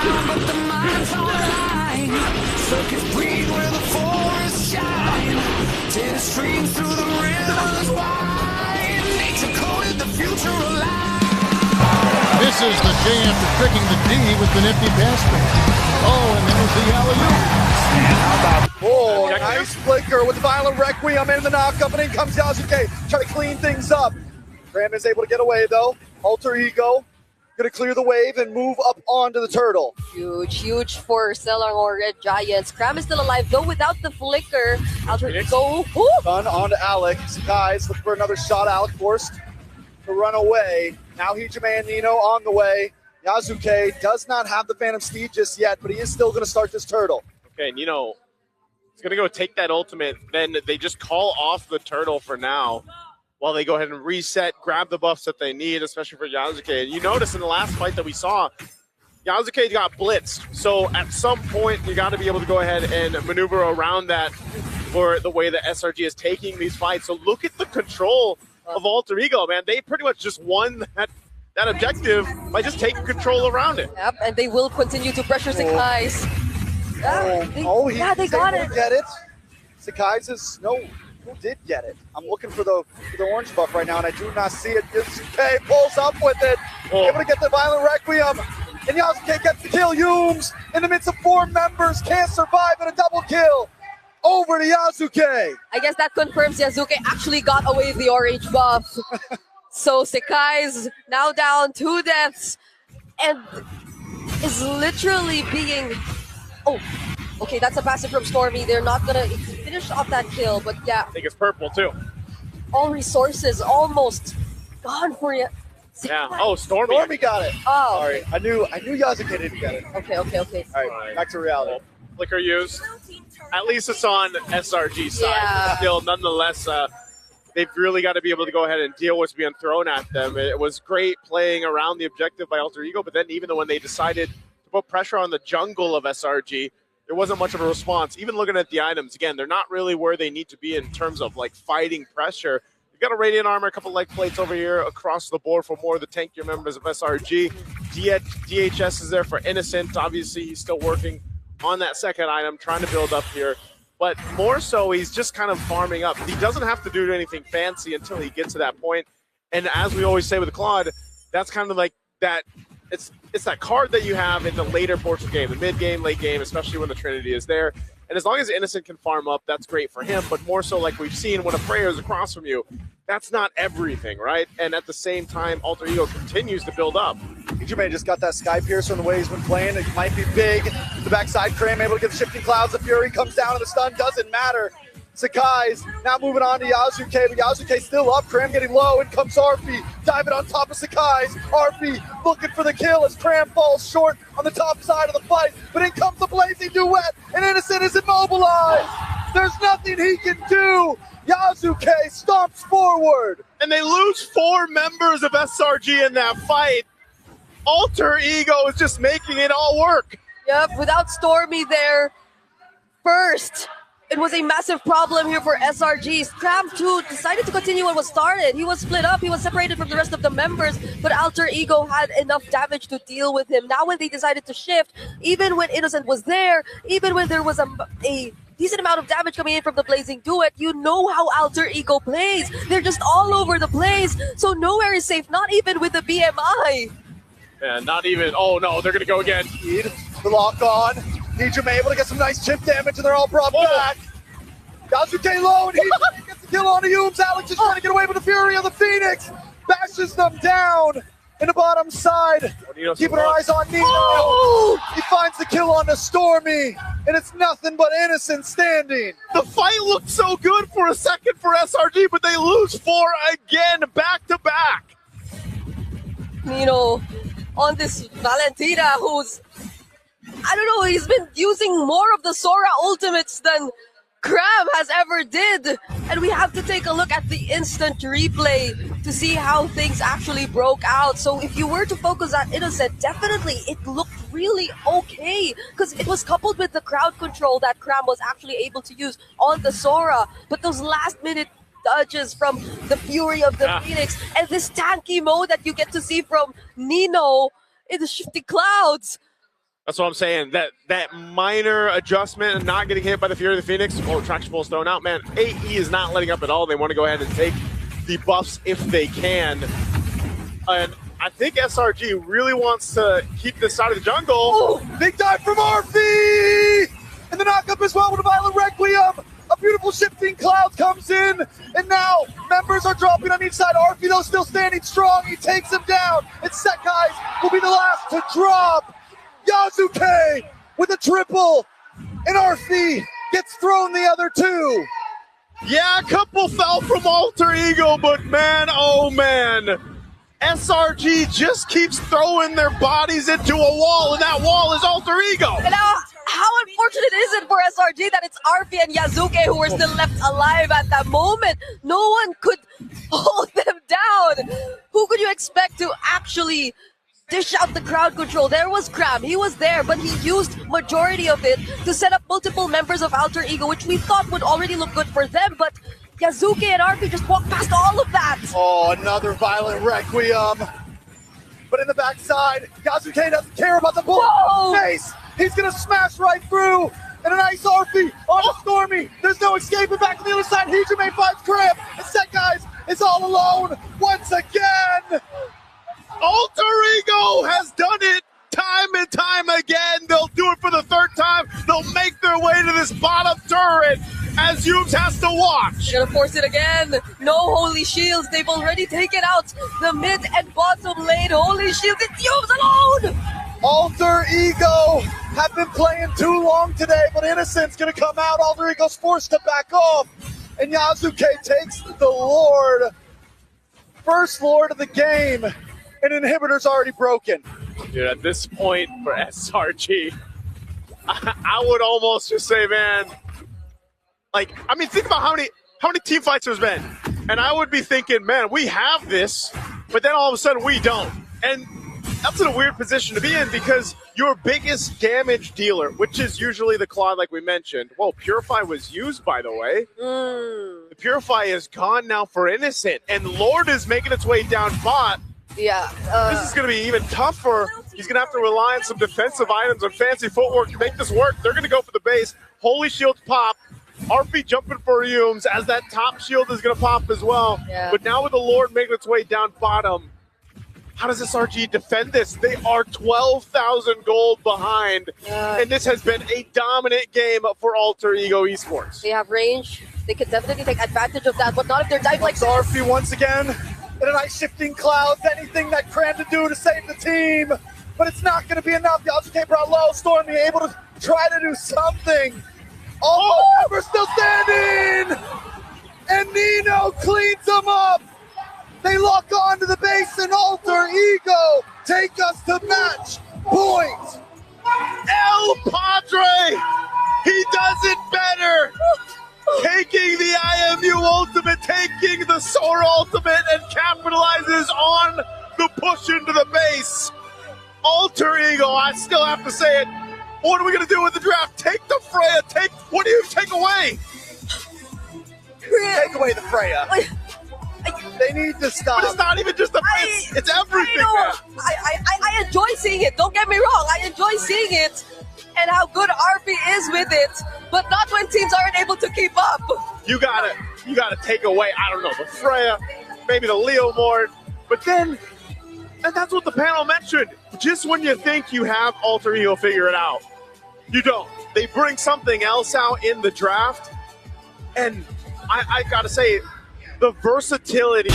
ground, but the mind's online. Circuits breathe where the forests shine. Till it streams through the rivers wide. Nature coded the future alive. Misses the J after tricking the D with the nifty pass. Oh, and there's the alley-oop. Oh, nice flicker with the Violent Requiem in the knockup, and in comes Yasuke, trying to clean things up. Cram is able to get away, though. Alter Ego going to clear the wave and move up onto the turtle. Huge for Selangor Red Giants. Cram is still alive, though without the flicker. Alter Ego. Run onto Alec. Guys, looking for another shot. Alec forced to run away. Now Hijime and Nino on the way. Yasuke does not have the Phantom Steed just yet, but he is still going to start this turtle. Okay, Nino is going to go take that ultimate. Then they just call off the turtle for now while they go ahead and reset, grab the buffs that they need, especially for Yasuke. And you notice in the last fight that we saw, Yasuke got blitzed. So at some point, you got to be able to go ahead and maneuver around that for the way that SRG is taking these fights. So look at the control of Alter Ego, man. They pretty much just won that objective by just taking control around it. Yep, and they will continue to pressure Sakai's. They got it. Get it. Sakai's is who did get it? I'm looking for the orange buff right now, and I do not see it. Yasuke pulls up with it, able to get the Violent Requiem, and Yasuke gets the kill. Yumes in the midst of 4 members can't survive in a double kill. Over to Yasuke. I guess that confirms Yasuke actually got away with the orange buff. So Sakai's now down 2 deaths and is literally being... Oh, okay, that's a passive from Stormy. They're not going to finish off that kill, but yeah. I think it's purple, too. All resources almost gone for you. Yeah. Oh, Stormy. Stormy got it. Oh. Sorry. I knew Yasuke didn't get it. Okay. All right, back to reality. Well, flicker used. At least it's on SRG side. Yeah. Still, nonetheless, they've really got to be able to go ahead and deal with what's being thrown at them. It was great playing around the objective by Alter Ego, but then even when they decided to put pressure on the jungle of SRG, there wasn't much of a response. Even looking at the items, again, they're not really where they need to be in terms of like fighting pressure. You've got a Radiant Armor, a couple leg plates over here across the board for more of the tankier members of SRG. DHS is there for Innocent. Obviously, he's still working on that second item, trying to build up here. But more so, he's just kind of farming up. He doesn't have to do anything fancy until he gets to that point. And as we always say with Claude, that's kind of like that. It's that card that you have in the later portion of the game, the mid-game, late game, especially when the Trinity is there. And as long as Innocent can farm up, that's great for him. But more so, like we've seen, when a Freya is across from you, that's not everything, right? And at the same time, Alter Ego continues to build up. Hijime just got that Sky Piercer in the way he's been playing. It might be big. The backside, Cram able to get the Shifting Clouds. The Fury comes down and the stun doesn't matter. Sakai's now moving on to Yasuke, but Yasuke still up. Cram getting low. In comes Arfi, diving on top of Sakai's. Arfi looking for the kill as Cram falls short on the top side of the fight. But in comes the Blazing Duet, and Innocent is immobilized. There's nothing he can do. Yasuke stomps forward. And they lose 4 members of SRG in that fight. Alter Ego is just making it all work. Yep, without Stormy there first. It was a massive problem here for SRG. Cram 2 decided to continue what was started. He was split up. He was separated from the rest of the members, but Alter Ego had enough damage to deal with him. Now when they decided to shift, even when Innocent was there, even when there was a decent amount of damage coming in from the Blazing Duet, you know how Alter Ego plays. They're just all over the place, so nowhere is safe, not even with the BMI. Yeah, not even. Oh, no, they're going to go again. The lock on. Hijime able to get some nice chip damage, and they're all brought back. Yasuke low, and Hijime gets the kill on the Yumes. Alex is trying to get away with the Fury of the Phoenix. Bashes them down in the bottom side. Keeping our eyes on Nino. Oh! He finds the kill on the Stormy, and it's nothing but Innocent standing. The fight looked so good for a second for SRG, but they lose 4 again, back to back. Nino on this Valentina, who's, I don't know, he's been using more of the Sora ultimates than Cram has ever did. And we have to take a look at the instant replay to see how things actually broke out. So if you were to focus on Innocent, definitely it looked really okay because it was coupled with the crowd control that Cram was actually able to use on the Sora. But those last minute dodges from the Fury of the Phoenix and this tanky mode that you get to see from Nino in the Shifting Clouds. That's what I'm saying. That minor adjustment and not getting hit by the Fury of the Phoenix, traction pulls thrown out, man. AE is not letting up at all. They want to go ahead and take the buffs if they can. And I think SRG really wants to keep this side of the jungle. Ooh, big dive from RP! And the knockup as well with a Violent Requiem. A beautiful shifting cloud comes in, and now members are dropping on each side. RP, though, still standing strong. He takes him down, and Sekai's will be the last to drop. Yasuke with a triple, and RP gets thrown the other two. Yeah, a couple fell from Alter Ego, but man, oh man. SRG just keeps throwing their bodies into a wall, and that wall is Alter Ego. And now, how unfortunate is it for SRG that it's RP and Yasuke who were still left alive at that moment? No one could hold them down. Who could you expect to actually dish out the crowd control? There was Cram. He was there, but he used majority of it to set up multiple members of Alter Ego, which we thought would already look good for them, but Yasuke and RP just walked past all of that. Oh, another Violent Requiem. But in the backside, Yasuke doesn't care about the bullet Whoa! face. He's going to smash right through. And a nice RP on a Stormy. There's no escaping back to the other side. Hijime finds Cramp. And Sekai's is all alone once again. Alter Ego has done it time and time again. They'll do it for the third time. They'll make their way to this bottom turret as Yumes has to watch. They're gonna force it again. No Holy Shields. They've already taken out the mid and bottom lane. Holy Shields. It's Yumes alone. Alter Ego have been playing too long today, but Innocent's going to come out. Alter Ego's forced to back off. And Yasuke takes the Lord. First Lord of the game. And Inhibitor's already broken. Dude, at this point for SRG, I would almost just say, man, like, I mean, think about how many team fights there's been. And I would be thinking, man, we have this, but then all of a sudden we don't. And that's in a weird position to be in because your biggest damage dealer, which is usually the Claude like we mentioned, well, Purify was used, by the way. The Purify is gone now for Innocent, and Lord is making its way down bot. Yeah. This is going to be even tougher. He's going to have to rely on some defensive items and fancy footwork to make this work. They're going to go for the base. Holy Shields pop. RP jumping for Yumes as that top shield is going to pop as well. Yeah. But now with the Lord making its way down bottom, how does SRG defend this? They are 12,000 gold behind, and this has been a dominant game for Alter Ego Esports. They have range. They could definitely take advantage of that, but not if they're diving like this. RP once again. And a nice shifting clouds. Anything that Cram to do to save the team. But it's not going to be enough. Yasuke brought low. Stormy able to try to do something. Oh, we're still standing. And Nino cleans them up. They lock onto the base and Alter Ego take us to match point. El Padre, he does it better. Taking the IMU ultimate, taking the Sora ultimate, and capitalizes on the push into the base. Alter Ego, I still have to say it. What are we going to do with the draft? Take the Freya. What do you take away? Take away the Freya. They need to stop. But it's not even just the base. It's everything, man. I enjoy seeing it. Don't get me wrong. I enjoy seeing it and how good RP is with it, but not when teams aren't able to keep up. You gotta take away, I don't know, the Freya, maybe the Leo Mord, but then, and that's what the panel mentioned, just when you think you have Alter Ego figure it out, you don't. They bring something else out in the draft, and I gotta say, the versatility